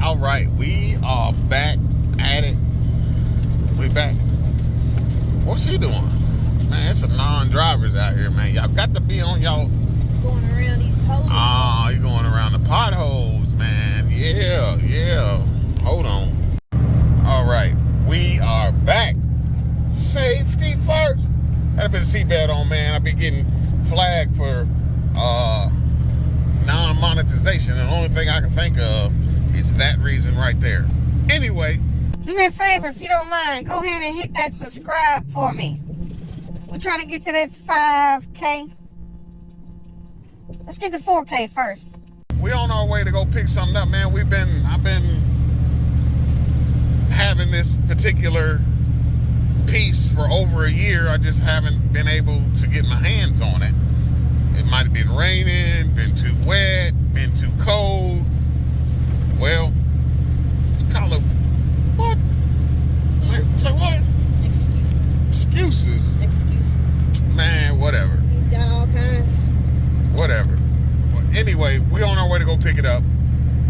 All right. We are back at it. We back. What's she doing? Man, it's some non-drivers out here, man. Y'all got to be on y'all. Going around these holes. Oh, you going around the potholes, man. Yeah. Hold on. All right. We are back. Safety first. Had to put a seatbelt on, man. I be getting flagged for non-monetization. The only thing I can think of is that reason right there. Anyway. Do me a favor, if you don't mind, go ahead and hit that subscribe for me. We're trying to get to that 5K. Let's get to 4K first. We on our way to go pick something up, man. I've been having this particular piece for over a year. I just haven't been able to get my hands on it. It might have been raining, been too wet, been too cold. Well, call it what? Say what? Excuses. Man, whatever. He's got all kinds. Whatever. Well, anyway, we're on our way to go pick it up.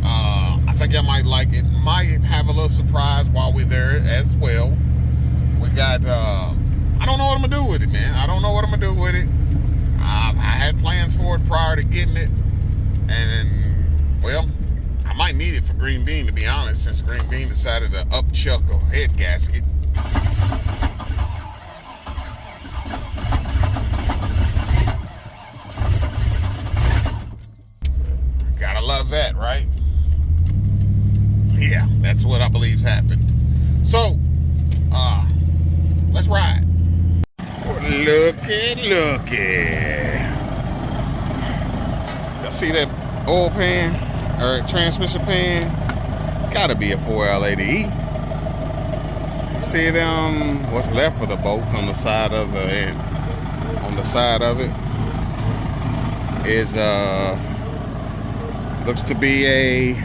I think I might like it. Might have a little surprise while we're there as well. We got, I don't know what I'm going to do with it, man. I don't know what I'm going to do with it. I had plans for it prior to getting it. And, well, I might need it for Green Bean, to be honest, since Green Bean decided to upchuck a head gasket. Gotta love that, right? Yeah, that's what I believe's happened. So, let's ride. Looky. Y'all see that oil pan or transmission pan? Gotta be a 4L80E. See them? What's left of the bolts on the side of it is looks to be a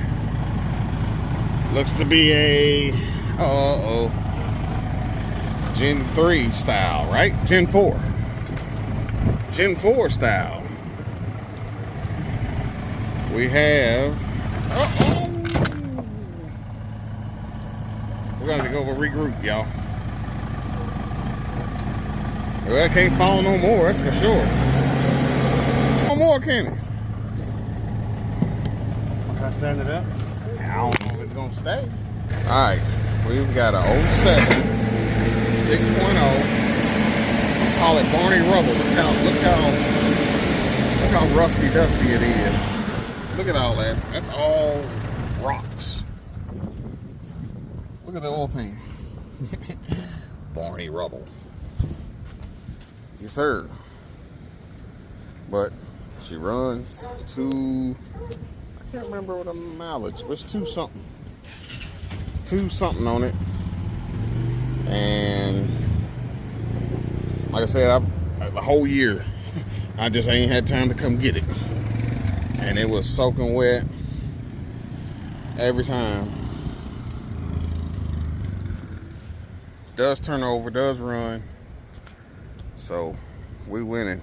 Gen 3 style, right? Gen 4 style. We have we're gonna go regroup, y'all. Well, it can't fall no more, that's for sure. No more, can it? Try to stand it up? I don't know if it's gonna stay. Alright, we've got a 07 6.0. Call it Barney Rubble. Look how rusty dusty it is. Look at all that. That's all rocks. Look at the oil pan. Barney Rubble. Yes, sir. But she runs to, I can't remember what the mileage, but it's 2 something on it. And like I said, the whole year I just ain't had time to come get it, and it was soaking wet every time. Does turn over, does run, so we winning.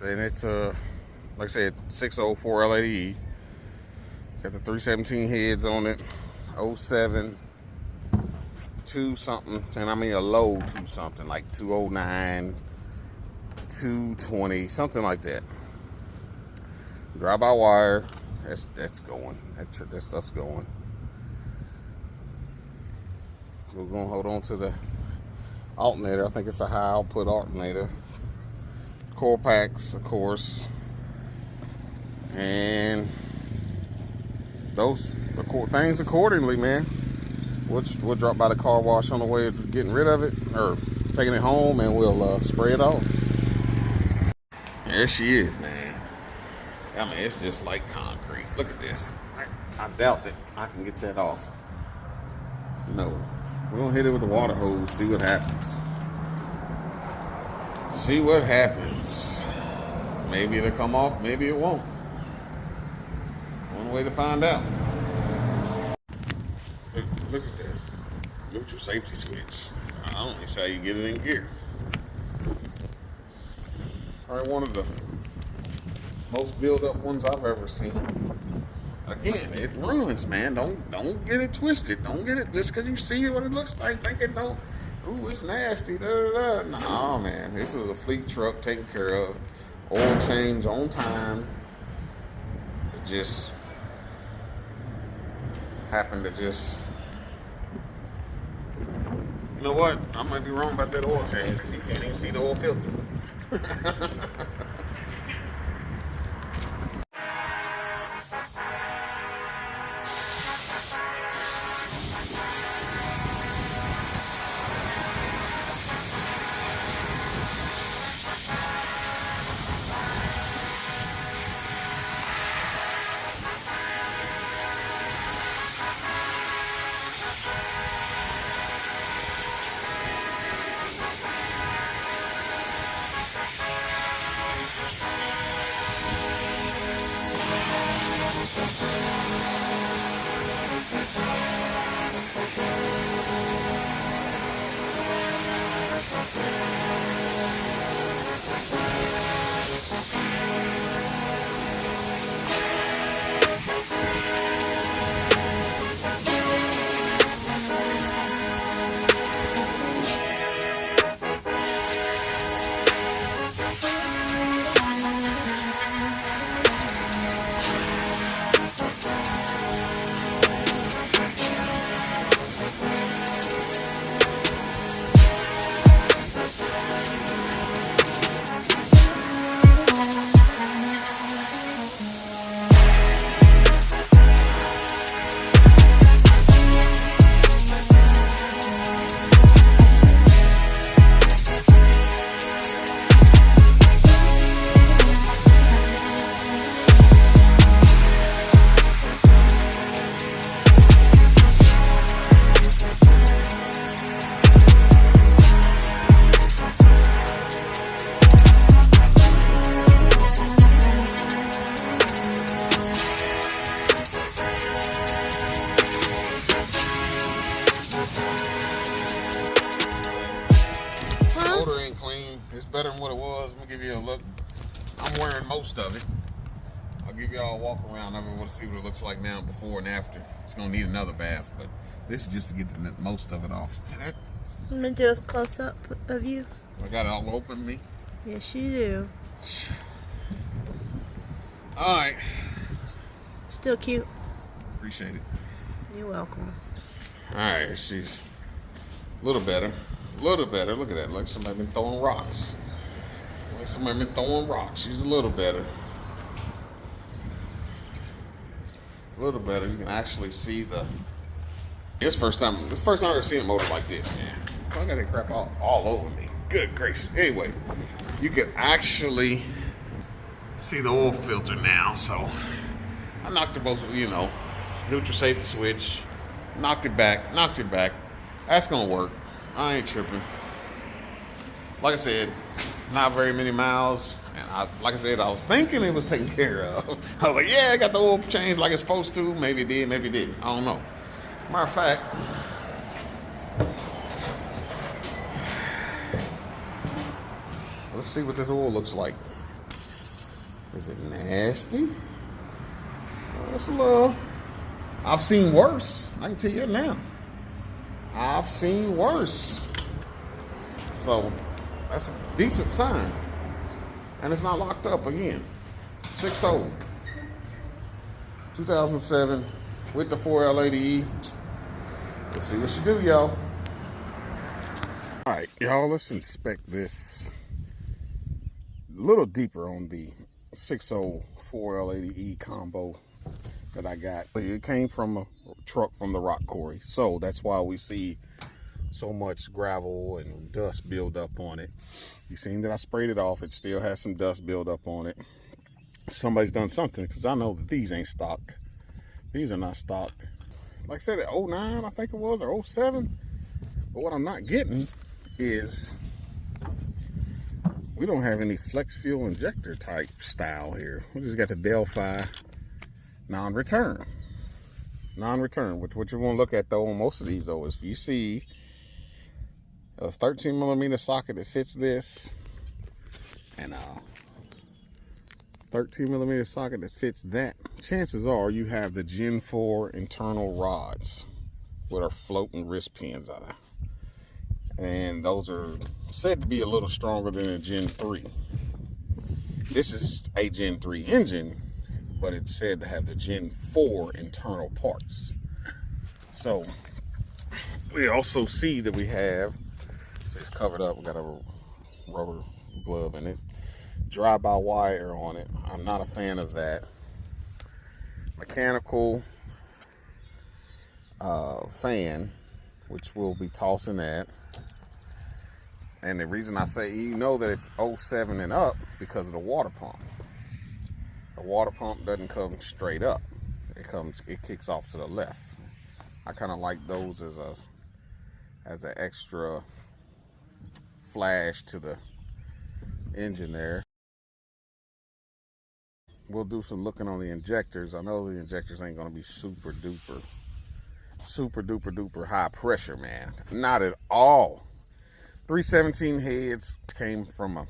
And it's like I said, 604 L80E. Got the 317 heads on it. 07 2 something, and I mean a low 2 something, like 209, 220, something like that. Drive by wire. That's going. That stuff's going. We're gonna hold on to the alternator. I think it's a high output alternator. Coil packs, of course, and those things accordingly, man. We'll drop by the car wash on the way to getting rid of it, or taking it home, and we'll spray it off. There she is, man. I mean, it's just like concrete. Look at this. I doubt that I can get that off. No. We're going to hit it with the water hose, see what happens. See what happens. Maybe it'll come off, maybe it won't. One way to find out. Look at that. Neutral safety switch. I don't think that's how you get it in gear. Probably one of the most built up ones I've ever seen. Again, it runs, man. Don't get it twisted. Don't get it just because you see what it looks like, thinking don't. Ooh, it's nasty. Da, da, da. Nah, man. This is a fleet truck taken care of. Oil change on time. It just happened to just. You know what? I might be wrong about that oil change because you can't even see the oil filter. Better than what it was. Let me give you a look. I'm wearing most of it. I'll give y'all a walk around of it. We'll see what it looks like now, before and after. It's gonna need another bath, but this is just to get the most of it off. I'm gonna do a close up of you. I got it all open me. Yes, you do. All right. Still cute. Appreciate it. You're welcome. All right, she's a little better. A little better. Look at that. Like somebody been throwing rocks. Like somebody been throwing rocks. She's a little better. A little better. You can actually see the. It's the first time I've ever seen a motor like this, man. I got that crap all over me. Good gracious. Anyway, you can actually see the oil filter now. So I knocked it both. It's neutral safety switch. Knocked it back. That's gonna work. I ain't tripping. Like I said, not very many miles. And like I said, I was thinking it was taken care of. I was like, yeah, I got the oil changed like it's supposed to. Maybe it did, maybe it didn't. I don't know. Matter of fact, let's see what this oil looks like. Is it nasty? It's a little. I've seen worse. I can tell you now. I've seen worse. So that's a decent sign. And it's not locked up again. 6.0. 2007 with the 4L80E. Let's see what she do, y'all. All right, y'all, let's inspect this a little deeper on the 6.0 4L80E combo that I got. It came from a truck from the rock quarry, so that's why we see so much gravel and dust build up on it. You seen that I sprayed it off. It still has some dust build up on it. Somebody's done something, because I know that these ain't stock. These are not stock. Like I said, 09 I think it was, or 07. But what I'm not getting is we don't have any flex fuel injector type style here. We just got the Delphi non-return, which what you want to look at though on most of these though is if you see a 13mm socket that fits this and a 13mm socket that fits that, chances are you have the Gen 4 internal rods with our floating wrist pins on it. And those are said to be a little stronger than a Gen 3. This is a Gen 3 engine, but it's said to have the Gen 4 internal parts. So we also see that we have, it's covered up, we got a rubber glove in it, drive-by-wire on it. I'm not a fan of that. Mechanical fan, which we'll be tossing that. And the reason I say, you know that it's 07 and up because of the water pump. The water pump doesn't come straight up. It kicks off to the left. I kind of like those as an extra flash to the engine there. We'll do some looking on the injectors. I know the injectors ain't gonna be super duper high pressure, man. Not at all. 317 heads came from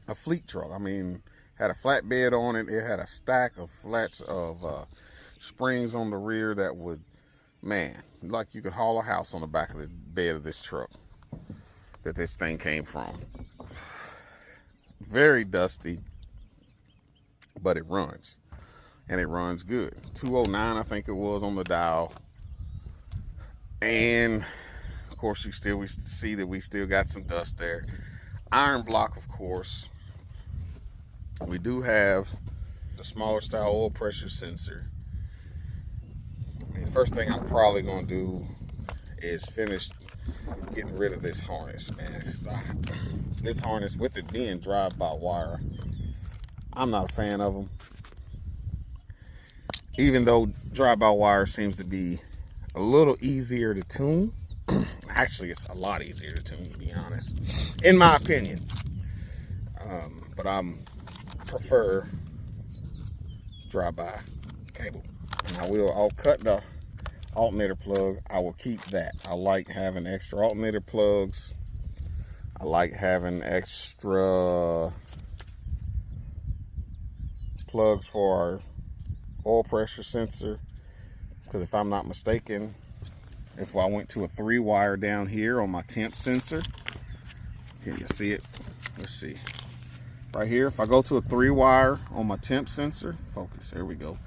a fleet truck. I mean, had a flatbed on it. It had a stack of flats of springs on the rear that would, man, like you could haul a house on the back of the bed of this truck that this thing came from. Very dusty, but it runs, and it runs good. 209, I think it was, on the dial. And of course, we see that we still got some dust there. Iron block, of course. We do have the smaller style oil pressure sensor. I mean, first thing I'm probably gonna do is finish getting rid of this harness, man. This harness, with it being drive-by-wire, I'm not a fan of them. Even though drive-by-wire seems to be a little easier to tune. Actually, it's a lot easier to tune, to be honest, in my opinion. But I prefer drive-by cable. And I'll cut the alternator plug. I will keep that. I like having extra alternator plugs. I like having extra plugs for our oil pressure sensor, because if I'm not mistaken, if I went to a 3-wire down here on my temp sensor, can you see it? Let's see. Right here, if I go to a 3-wire on my temp sensor, focus, there we go.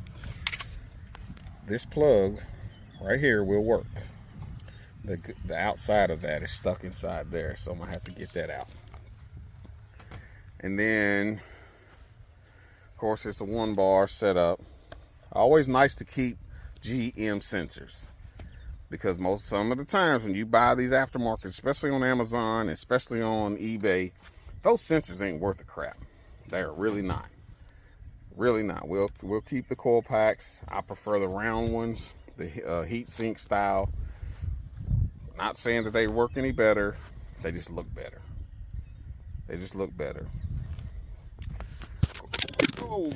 This plug right here will work. The outside of that is stuck inside there, so I'm gonna have to get that out. And then, of course, it's a 1-bar setup. Always nice to keep GM sensors, because some of the times when you buy these aftermarket, especially on Amazon, especially on eBay, those sensors ain't worth a crap. They're really not. Really not. We'll keep the coil packs. I prefer the round ones, the heat sink style. Not saying that they work any better. They just look better. They just look better. Oh,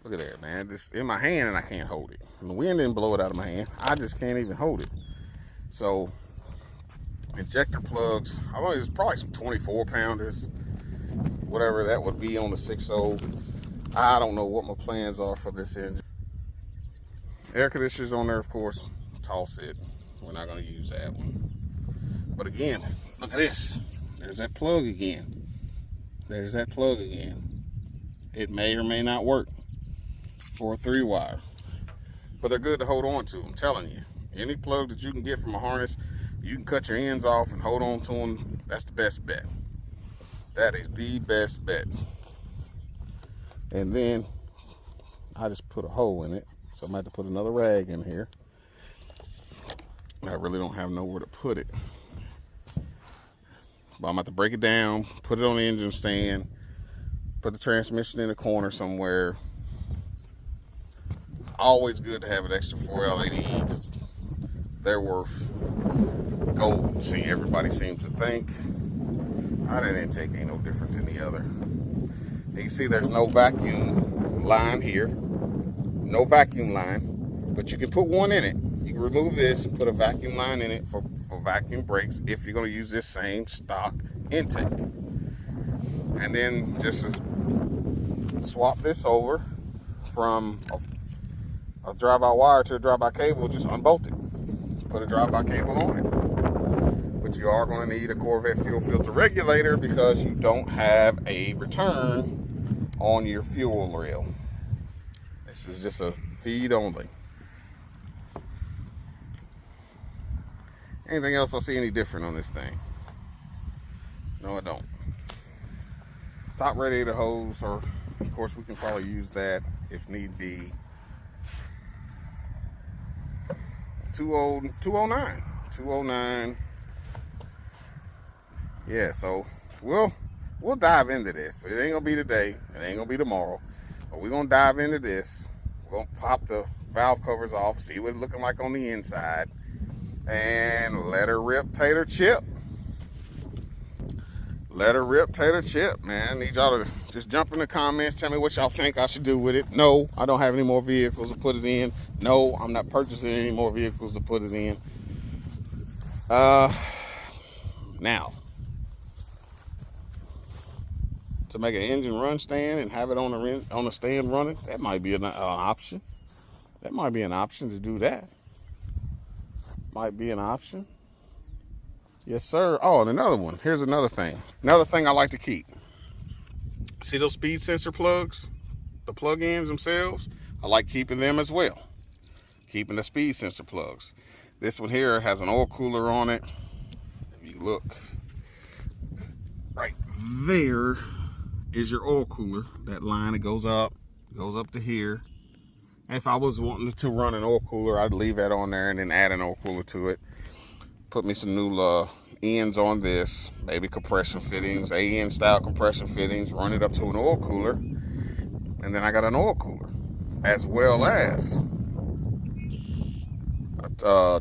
look at that, man. Just in my hand and I can't hold it. And the wind didn't blow it out of my hand. I just can't even hold it. So, injector plugs. I think it's probably some 24-pounders. Whatever that would be on the 6.0. I don't know what my plans are for this engine. Air conditioners on there, of course. Toss it. We're not going to use that one. But again, look at this. There's that plug again. There's that plug again. It may or may not work for a 3-wire. But they're good to hold on to, I'm telling you. Any plug that you can get from a harness, you can cut your ends off and hold on to them. That's the best bet. That is the best bet. And then I just put a hole in it, so I'm going to have to put another rag in here. I really don't have nowhere to put it. But I'm about to break it down, put it on the engine stand, put the transmission in the corner somewhere. It's always good to have an extra 4 LED, because they're worth gold. See, everybody seems to think. That intake ain't no different than the other. You can see there's no vacuum line here. No vacuum line, but you can put one in it. You can remove this and put a vacuum line in it for vacuum brakes if you're going to use this same stock intake. And then just as swap this over from a drive-by wire to a drive-by cable, just unbolt it. Put a drive-by cable on it. But you are going to need a Corvette fuel filter regulator because you don't have a return on your fuel rail. This is just a feed only. Anything else I see any different on this thing? No, I don't. Top radiator hose, or of course we can probably use that if need be. 209. Yeah, so we'll dive into this. It ain't gonna be today, it ain't gonna be tomorrow, but we're gonna dive into this. We're gonna pop the valve covers off, see what it's looking like on the inside, and let her rip tater chip. Let her rip tater chip, man. I need y'all to just jump in the comments, tell me what y'all think I should do with it. No, I don't have any more vehicles to put it in. No, I'm not purchasing any more vehicles to put it in. Now, to make an engine run stand and have it on the stand running, that might be an option. That might be an option to do that. Might be an option. Yes, sir. Oh, and another one. Here's another thing. Another thing I like to keep. See those speed sensor plugs? The plug-ins themselves? I like keeping them as well. Keeping the speed sensor plugs. This one here has an oil cooler on it. If you look, right there is your oil cooler. That line, it goes up to here. And if I was wanting to run an oil cooler, I'd leave that on there and then add an oil cooler to it. Put me some new ends on this, maybe compression fittings, AN style compression fittings, run it up to an oil cooler, and then I got an oil cooler, as well as a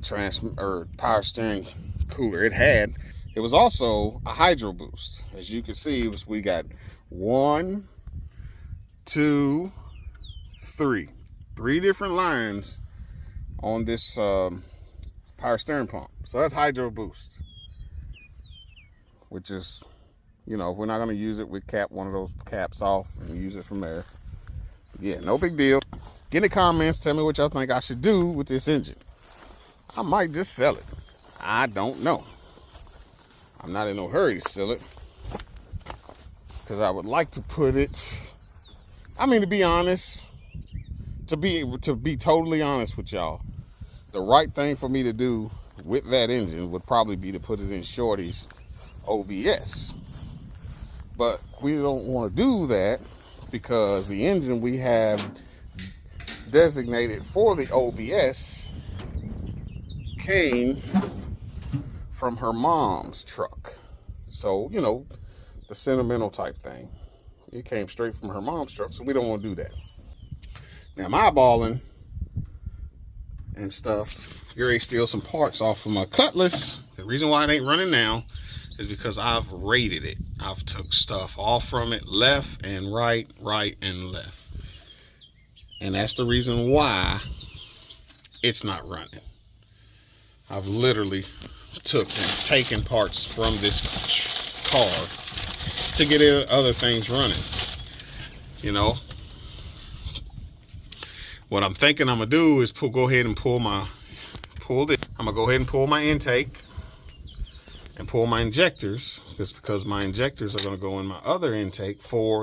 power steering cooler. It was also a hydro boost. As you can see, we got 1, 2, 3 different lines on this power steering pump. So that's hydro boost, which is, you know, if we're not going to use it, we cap one of those caps off and use it from there. But yeah, no big deal. Get in the comments, tell me what y'all think I should do with this engine. I might just sell it. I don't know. I'm not in no hurry to sell it, because I would like to put it, I mean, to be honest, to be totally honest with y'all, the right thing for me to do with that engine would probably be to put it in Shorty's OBS. But we don't want to do that because the engine we have designated for the OBS came from her mom's truck. So, you know, the sentimental type thing. It came straight from her mom's truck, so we don't want to do that. Now, I'm eyeballing and stuff. Gary steal some parts off of my Cutlass. The reason why it ain't running now is because I've rated it. I've took stuff off from it, left and right and left. And that's the reason why it's not running. I've literally taken parts from this car to get other things running. You know, what I'm thinking I'm gonna do is go ahead and pull this. I'm gonna go ahead and pull my intake and pull my injectors, just because my injectors are gonna go in my other intake for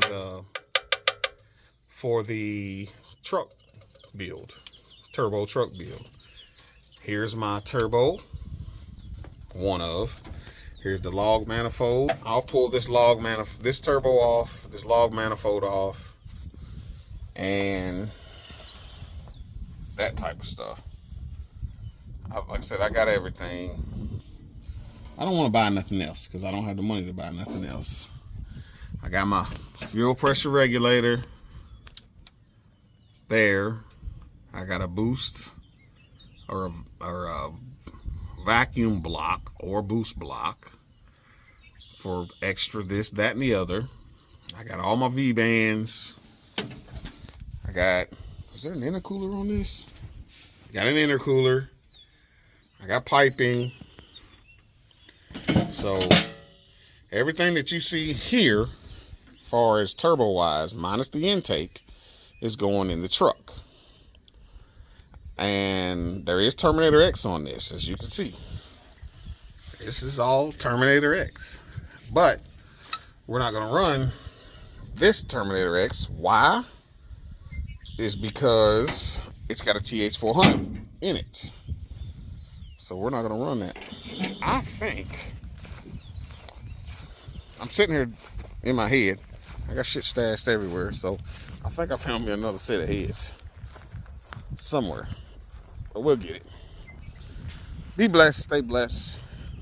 the truck build, turbo truck build. Here's my turbo, here's the log manifold. I'll pull this turbo off, this log manifold off, and that type of stuff. Like I said, I got everything. I don't want to buy nothing else because I don't have the money to buy nothing else. I got my fuel pressure regulator there. I got a boost or a vacuum block or boost block for extra this, that, and the other. I got all my V-bands. Is there an intercooler on this? Got an intercooler. I got piping. So everything that you see here far as turbo wise, minus the intake, is going in the truck. And there is Terminator X on this, as you can see. This is all Terminator X. But we're not going to run this Terminator X. Why? Is because it's got a TH400 in it. So we're not going to run that. I think, I'm sitting here in my head. I got shit stashed everywhere. So I think I found me another set of heads somewhere. But we'll get it. Be blessed. Stay blessed.